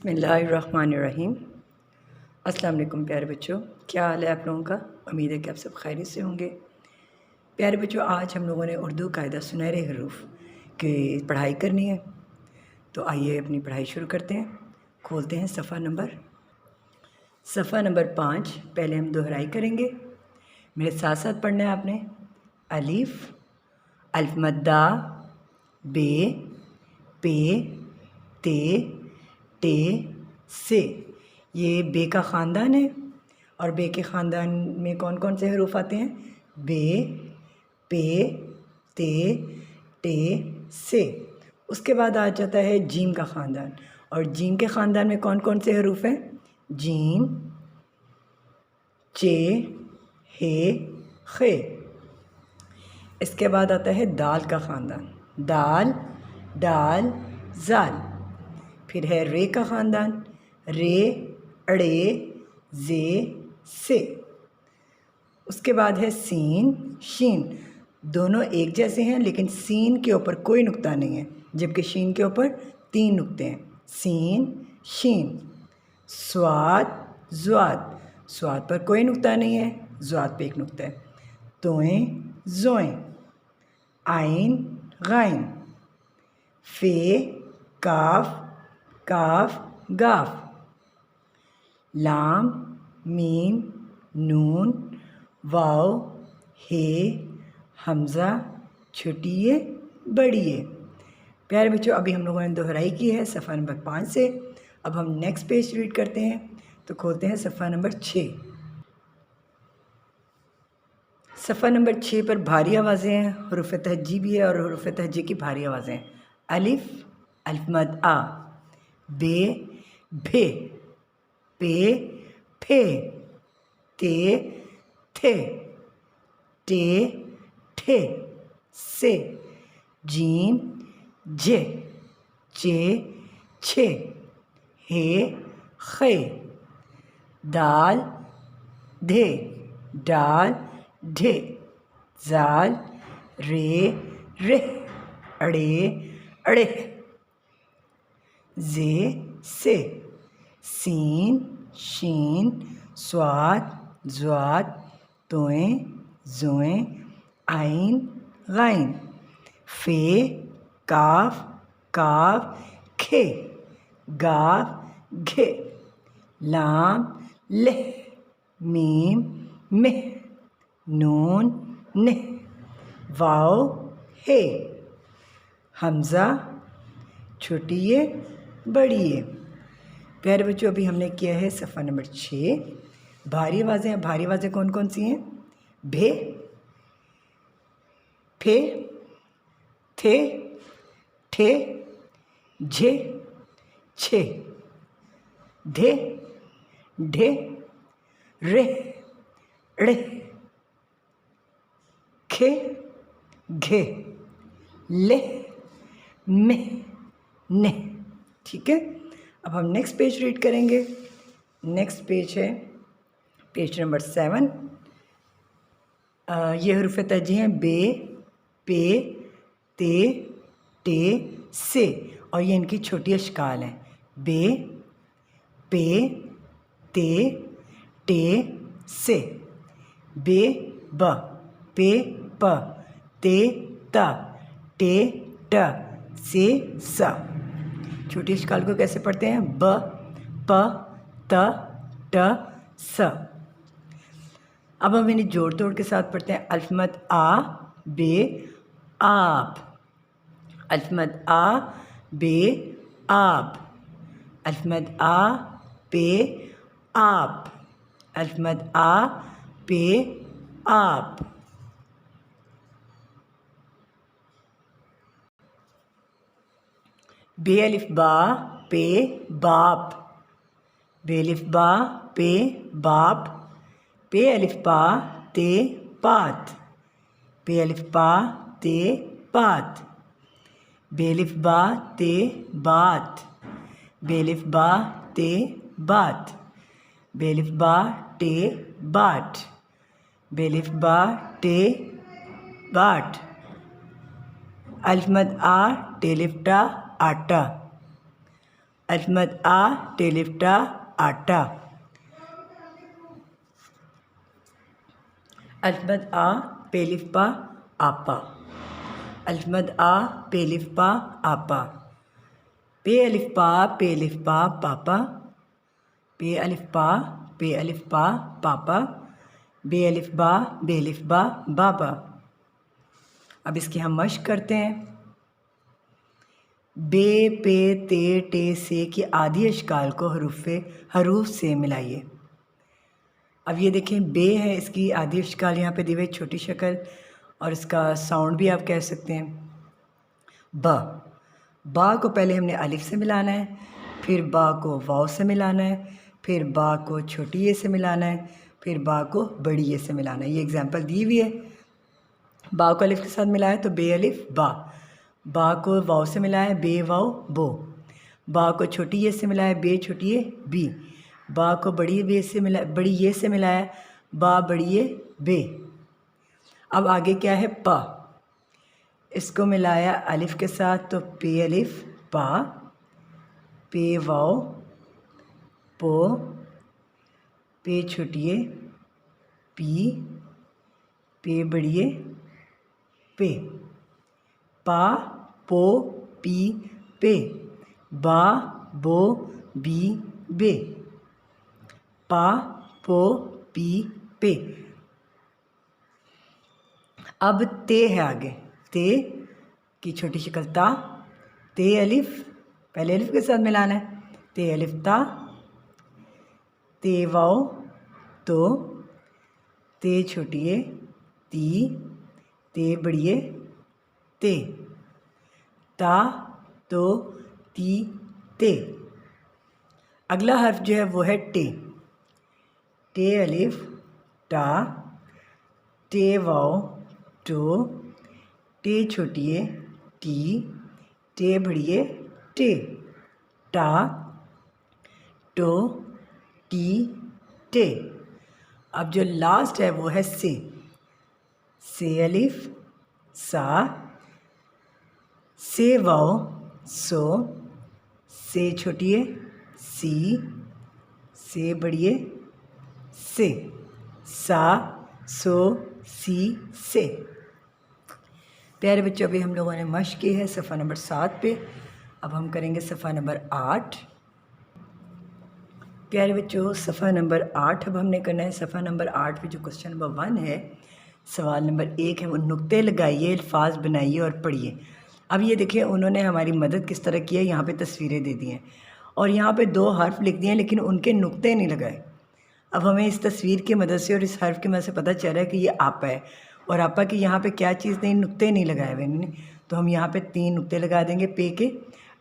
बिस्मिल्लाहिर्रहमानिर्रहीम। अस्सलाम वालेकुम प्यारे बच्चों, क्या हाल है आप लोगों का। उम्मीद है कि आप सब खैरियत से होंगे। प्यारे बच्चों, आज हम लोगों ने उर्दू कायदा सुनहरे हरूफ की पढ़ाई करनी है, तो आइए अपनी पढ़ाई शुरू करते हैं। खोलते हैं सफ़ा नंबर 5। पहले हम दोहराई करेंगे, मेरे साथ साथ पढ़ना है आपने। अलिफ, अल्फ मद्दा, बे, पे, ते, टे, से। ये बे का ख़ानदान है, और बे के ख़ानदान में कौन कौन से हरूफ आते हैं? बे, पे, ते, टे, से। उसके बाद आ जाता है जीम का ख़ानदान, और जीम के ख़ानदान में कौन कौन से हरूफ हैं? जीम, चे, हे, खे। इसके बाद आता है दाल का ख़ानदान, दाल, डाल, जाल। फिर है रे का ख़ानदान, रे, अड़े, जे, से। उसके बाद है सीन, शीन। दोनों एक जैसे हैं, लेकिन सीन के ऊपर कोई नुक्ता नहीं है, जबकि शीन के ऊपर 3 नुक्ते हैं। सीन, शीन। स्वाद, ज़्वाद। स्वाद पर कोई नुक्ता नहीं है, ज़्वाद पे एक नुक्ता है। तोएं, जोएं। आइन, गाइन। फे, काफ, काफ, गाफ। लाम, मीम, नून, वाव, हे, हमज़ा, छोटिए, बड़िए। प्यारे बच्चों, अभी हम लोगों ने दोहराई की है सफ़ा नंबर 5 से। अब हम नेक्स्ट पेज रीड करते हैं, तो खोलते हैं सफ़ा नंबर 6। सफ़ा नंबर 6 पर भारी आवाज़ें हैं, हुरूफ़ तहज्जी भी है, और हुरूफ़ तहज्जी की भारी आवाज़ें हैं। अलिफ, अल्फ मद आ। बे, भे। पे, फे। ते, थे। टे, ठे। से। जीम, जे। चे, छे। हे, खे। दाल, धे। डाल, ढे। जाल, रे, रे। अड़े, अड़े। जे, से। सीन, शीन। स्वाद, ज़्वाद। तोएं, जोएं। आइन, गाइन। फे, काफ, काफ, खे। गाफ, घे। लाम, ले। मीम, में। नून, ने। वाव, हे। हमज़ा, छोटिए, बड़िए। प्यारे बच्चों, अभी हमने किया है सफ़ा नंबर 6। भारी आवाज़ें हैं, भारी आवाज़ें कौन कौन सी हैं? भे, फे, थे, ठे, झे, छे। धे, ढे, रे, ड़े। खे, घे। ले, में, ने। ठीक है, अब हम नेक्स्ट पेज रीड करेंगे। नेक्स्ट पेज है पेज नंबर 7। ये हरूफ तहज्जी हैं बे, पे, ते, टे, से, और ये इनकी छोटी अश्काल हैं। बे, पे, ते, टे, से। बे, ब। पे, प। ते, त। टे, ट। से, स। छोटी अश्काल को कैसे पढ़ते हैं? ब, प, त, ट, स। अब हम इन्हें जोड़ तोड़ के साथ पढ़ते हैं। अल्फ मद आ, बे, आप। अल्फ मद आ, बे, आप। अल्फ मद आ, पे, आप। अल्फ मद आ, पे, आप। बे अलिफ बा, पे, बाप। बे अलिफ बा, पे, बाप। पे अलिफ पा, ते, पात। पे अलिफ पा, ते, पात। बे अलिफ बा, ते, बात। बे अलिफ बा, ते, बात। बे अलिफ बा, टे, बाट। बे अलिफ बा, टे, बाट। अल्फ मद आ, टे लिफ्टा, आटा। अलिफ मद आ टे अलिफ टा आटा। अलिफ मद आ पे अलिफ पा आपा। अलिफ मद आ पे अलिफ पा आपा। पे अलिफ पा पापा। पे अलिफ पा पापा। बे अलिफ बा बाबा। अब इसकी हम मश्क करते हैं। बे पे ते टे से की आदि अशकाल को हरूफ से मिलाइए। अब ये देखें बे है, इसकी आदि अशकाल यहाँ पे दिए हुए छोटी शक्ल, और इसका साउंड भी आप कह सकते हैं बा को पहले हमने अलिफ से मिलाना है, फिर बा को वाव से मिलाना है, फिर बा को छोटी ए से मिलाना है, फिर बा को बड़ी ए से मिलाना है। ये एग्जांपल दी हुई है। बा को अलिफ के साथ मिलाया तो बे अलिफ बा को वाव से मिलाया है बे वाव बो। बा को छोटी ए से मिलाया बे छोटी ए बी। बा को बड़ी ए से मिलाया बा बड़ी ए बे। अब आगे क्या है पा, इसको मिलाया अलिफ के साथ तो पे अलिफ पा, पे वाव पो, पे छोटिए पी, पे बड़िए पे। पा पो पी पे। बा बो बी बे। पा पो पी पे। अब ते है आगे, ते की छोटी शक्ल ता। ते अलिफ पहले अलिफ के साथ मिलाना है, ते अलिफ ता। ते वाव तो, ते छोटिए ती, ते बड़िए ते। ता तो ती ते। अगला हर्फ जो है वो है टे। टे अलिफ टा, टे वाव टो, टे छोटिए टी, टे बड़िए टे। टा टो टी टे। अब जो लास्ट है वो है से। से अलिफ सा, से वाव सो, से छोटिए सी, से बड़िए से। सा सो सी से। प्यारे बच्चों, अभी हम लोगों ने मश्क की है सफ़ा नंबर 7 पे। अब हम करेंगे सफ़ा नंबर 8। प्यारे बच्चों, सफ़ा नंबर 8 अब हमने करना है। सफ़ा नंबर 8 पे जो क्वेश्चन नंबर 1 है, सवाल नंबर 1 है, वो नुक्ते लगाइए, अल्फाज बनाइए और पढ़िए। अब ये देखिए उन्होंने हमारी मदद किस तरह की है। यहाँ पे तस्वीरें दे दी हैं और यहाँ पे 2 हर्फ लिख दिए हैं, लेकिन उनके नुक्ते नहीं लगाए। अब हमें इस तस्वीर की मदद से और इस हर्फ की मदद से पता चल रहा है कि ये आपा है, और आपा की यहाँ पे क्या चीज़ नहीं, नुक्ते नहीं लगाए हुए इन्होंने। तो हम यहाँ पे 3 नुक्ते लगा देंगे पे के।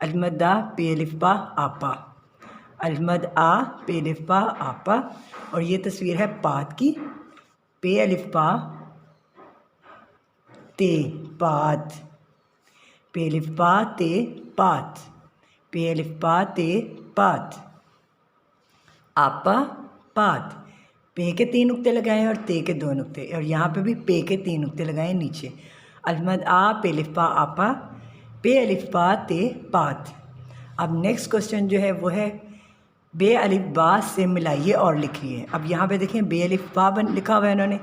अलिफ मद आ पे अलिफ बा आपा। अलिफ मद आ पे अलिफ बा आपा। और ये तस्वीर है पात की। पे अलिफ बा ते पात। पे अलिफ बा ते पात। पे अलिफ बा ते पात। आपा पात। पे के 3 नुक्ते लगाए और ते के 2 नुक्ते, और यहाँ पे भी पे के 3 नुक्ते लगाए नीचे। अलिफ मद आ पे अलिफ बा आपा, पे अलिफ बा ते पात। अब नेक्स्ट क्वेश्चन जो है वो है बे अलिफ बा से मिलाइए और लिखिए। अब यहाँ पे देखें बे अलिफ बा लिखा हुआ है इन्होंने,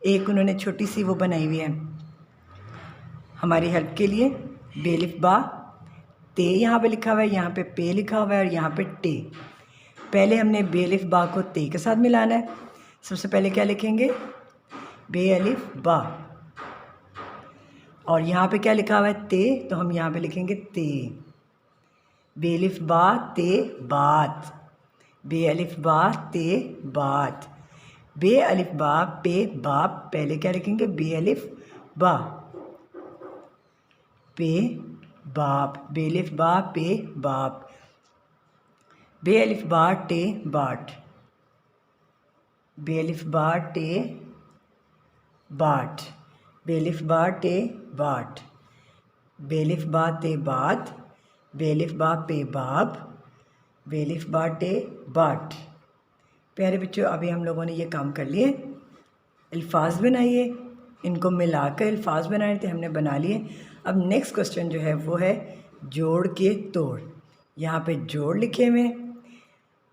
एक उन्होंने छोटी सी वो बनाई हुई है हमारी हेल्प के लिए। बे अलिफ बा ते यहाँ पे लिखा हुआ है, यहाँ पे पे लिखा हुआ है और यहाँ पे टे। पहले हमने बे अलिफ बा को ते के साथ मिलाना है। सबसे पहले क्या लिखेंगे, बे अलिफ बा, और यहाँ पे क्या लिखा हुआ है ते, तो हम यहाँ पे लिखेंगे ते। बे अलिफ बा ते बात। बे अलिफ बा ते बात। बे अलिफ बा पे बाप, पहले क्या लिखेंगे बे अलिफ बा पे बाप। बे अलिफ बा पे बाप। बे अलिफ बा टे बाट। बे अलिफ बा टे बाट। बे अलिफ बा टे बाट। बे अलिफ बा ते बात। बे अलिफ बा पे बाप। बे अलिफ बा टे बाट। प्यारे बच्चों, अभी हम लोगों ने ये काम कर लिए। अल्फाज बनाइए, इनको मिलाकर अल्फाज बनाए थे, हमने बना लिए। अब नेक्स्ट क्वेश्चन जो है वो है जोड़ के तोड़। यहाँ पे जोड़ लिखे हुए,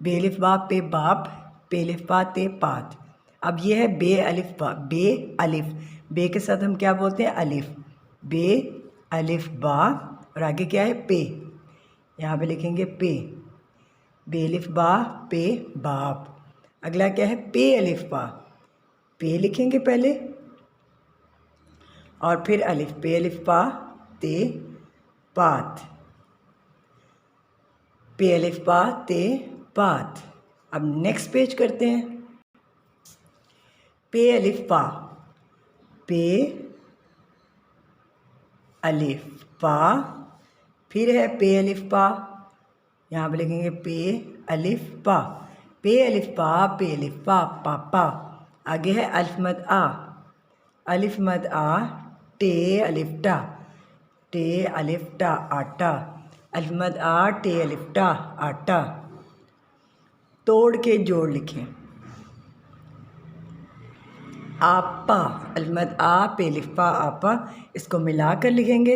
बेलिफ बा पे बाप, पेलिफ बा ते पात। अब ये है बे अलिफ बा, बे अलिफ, बे के साथ हम क्या बोलते हैं अलिफ, बे अलिफ बा, और आगे क्या है पे, यहाँ पे लिखेंगे पे, बेलिफ बा पे बाप। अगला क्या है पे अलिफ बा, पे लिखेंगे पहले और फिर अलिफ, पे अलिफ बा ते पात, पे अलिफ बा ते पात। अब नेक्स्ट पेज करते हैं, पे अलिफ बा, पे अलिफ बा, फिर है पे अलिफ बा, यहाँ पे लिखेंगे पे अलिफ बा, पे अलिफ बा, पे अलिफ बा, पापा। आगे है अलिफ मद आ, अलिफ मद आ, टे अलिफ टा, टे अलिफ टा आटा, अलिफ मद आ, टे अलिफ टा आटा। तोड़ के जोड़ लिखें, आपा, अलिफ मद आ, पे अलिफ पा आपा, इसको मिलाकर लिखेंगे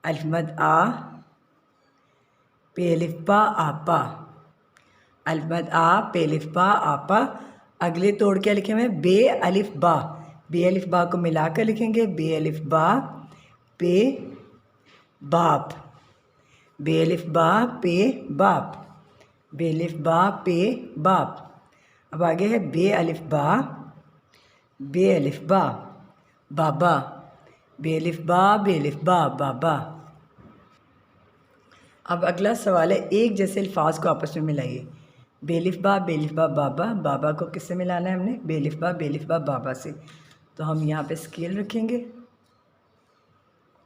अलिफ मद आ, पे अलिफ पा आपा, अलिफ मद आ, पे अलिफ पा आपा। अगले तोड़ क्या लिखे हुए बे अलिफ बा, बे अलिफ बा को मिलाकर लिखेंगे बे अलिफ बा पे बाप, बे अलिफ बा पे बाप, बे अलिफ बा पे बाप। अब आगे है बे अलिफ बा, बे अलिफ बा बाबा, बे अलिफ बा, बे अलिफ बा बाबा। अब अगला सवाल है एक जैसे अल्फाज को आपस में मिलाइए, बेलिफ बा, बेलिफ बा बाबा, बाबा को किससे मिलाना है हमने, बेलिफ बा, बेलिफ बा बाबा से। तो हम यहाँ पे स्केल रखेंगे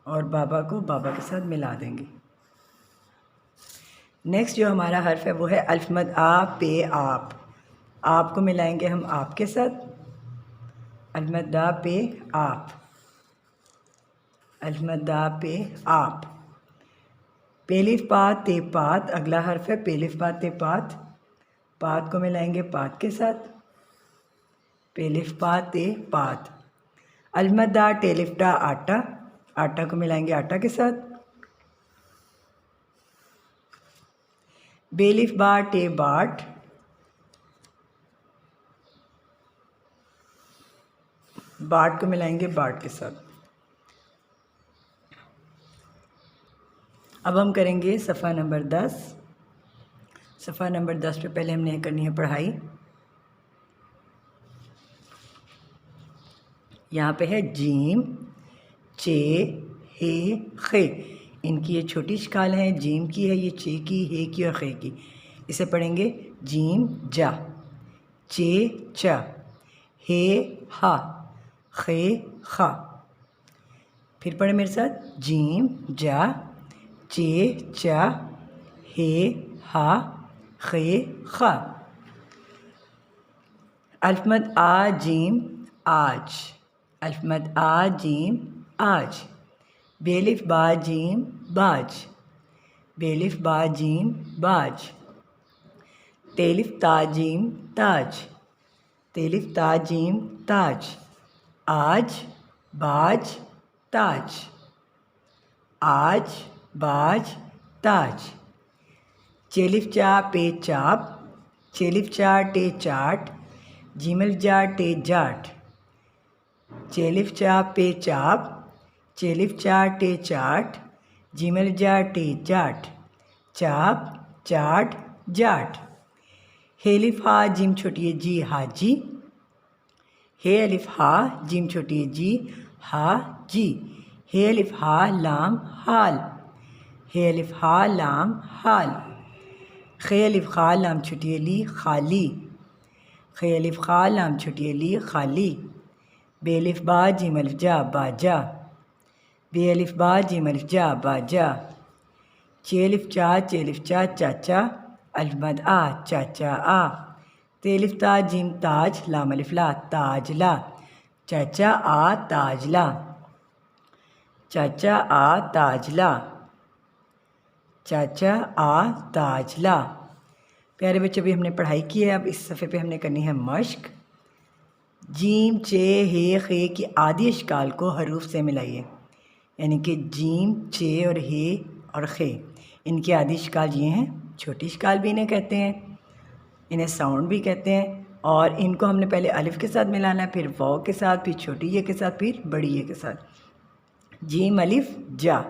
और बाबा को बाबा के साथ मिला देंगे। नेक्स्ट जो हमारा हर्फ है वो है अल्फ मद आ पे आप को मिलाएंगे हम आप के साथ, अल्फ मद आ पे आप, अल्फ मद आ पे आप। पेलिफ पा ते पात, अगला हर्फ है पेलिफ पा ते पात, पात को मिलाएंगे पात के साथ, पेलिफ पा ते पात। अलमदा टेलिफ्टा आटा, आटा को मिलाएंगे आटा के साथ, बेलिफ बा टे बाट, बाट को मिलाएंगे बाट के साथ। अब हम करेंगे सफ़ा नंबर 10। सफ़ा नंबर 10 पे पहले हमने करनी है पढ़ाई। यहाँ पे है जीम, चे, हे, खे। इनकी ये छोटी शकाल हैं, जीम की है, ये चे की, हे की और खे की। इसे पढ़ेंगे जीम जा, चे चा, हे हा, खे खा। फिर पढ़े मेरे साथ, जीम जा, चे चा, हे हा, खे खा। अल्फ मद आ जीम आज, अल्फ मद आ जीम आज। बेलिफ बा जीम बाज, बेलिफ बा जीम बाज। तेलिफ ता जीम ताज, तेलिफ ता जीम ताज। आज बाज ताज, आज बाज ताज। चेलिफ चा पे चाप, चेलिफ चा टे चाट, जीमल जा टे जाट। चेलिफ चा पे चाप, चेलिफ चा टे चाट, जीमल जा टे जाट। चाप चाट जाट। हेलिफ हा जिम छोटी जी हाजी, हे अलिफ हा जिम छोटी जी हा जी। हे अलिफ हा लाम हाल, हे अलिफ हा लाम हाल। खे अलिफ खा लाम छोटी ली खाली, खे अलिफ खा लाम छोटी ली खाली। बेलिफ बा जिम अलिफ जा बाजा, बे अलिफ बा जिम अलिफ जा बाजा। चेलिफ चा चेलिफ चा चाचा, अलिफ मद आ चाचा आ। तेलिफ ता जिम ताज, लाम अलिफ ला ताजला, चाचा आ ताजला, चाचा आ ताजला, चाचा आ ताजला। प्यारे बच्चों भी हमने पढ़ाई की है। अब इस सफ़े पे हमने करनी है मश्क। जीम चे हे खे की आदि अशकाल को हरूफ से मिलाइए, यानी कि जीम चे और हे और खे इनके आदि शिकाल ये हैं, छोटी शिकाल भी इन्हें कहते हैं, इन्हें साउंड भी कहते हैं। और इनको हमने पहले अलिफ के साथ मिलाना है, फिर वाव के साथ, फिर छोटी ये के साथ, फिर बड़ी ये के साथ। जीम अलिफ जा,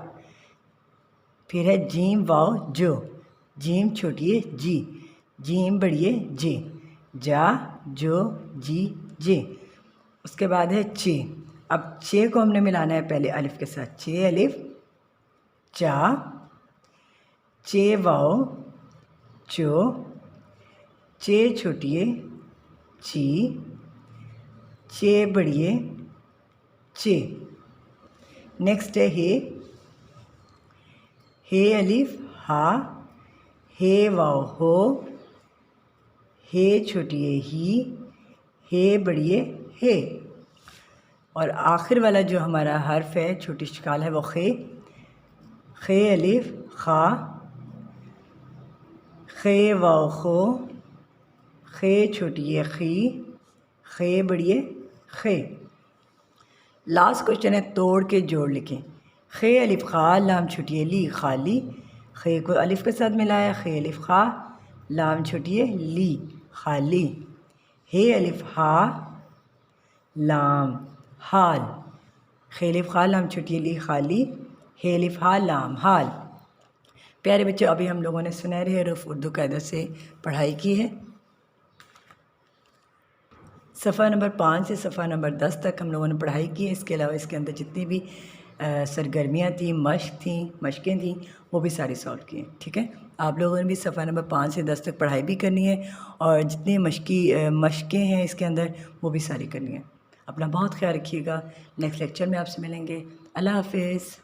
फिर है जीम वाव जो, जीम छोटी है जी, जीम बड़ी है जे, जा जो जी जे। उसके बाद है चे। अब चे को हमने मिलाना है पहले अलिफ के साथ, चे अलिफ चा, चे वाव चो, चे छोटिए ची, चे बड़िए चे। नेक्स्ट है हे अलिफ हा, हे वाव हो, हे छोटिए ही, हे बड़िए हे। और आखिर वाला जो हमारा हर्फ है, छोटी शिकाल है, वो खे, खे अलिफ खा, खे वाव खो, खे छोटिए खी, खे बड़िए खे। लास्ट क्वेश्चन है तोड़ के जोड़ लिखें। खे अलिफ खा लाम छोटिए ली खाली, खे को अलिफ के साथ मिलाया, खे अलिफ खा लाम छोटिए ली खाली। हे अलिफ हा लाम हाल, खे अलिफ खा लाम छोटिए ली खाली, हे अलिफ हा लाम हाल। प्यारे बच्चों, अभी हम लोगों ने सुनहरे हरूफ उर्दू कायदा से पढ़ाई की है। सफ़ा नंबर 5 से सफ़ा नंबर 10 तक हम लोगों ने पढ़ाई की है। इसके अलावा इसके अंदर जितनी भी सरगर्मियाँ थी, मशकें थी, वो भी सारी सॉल्व की हैं। ठीक है, आप लोगों ने भी सफ़ा नंबर 5 से 10 तक पढ़ाई भी करनी है, और जितनी मशकें हैं इसके अंदर वो भी सारी करनी है। अपना बहुत ख्याल रखिएगा। नेक्स्ट लेक्चर में आपसे मिलेंगे। अल्लाह हाफिज़।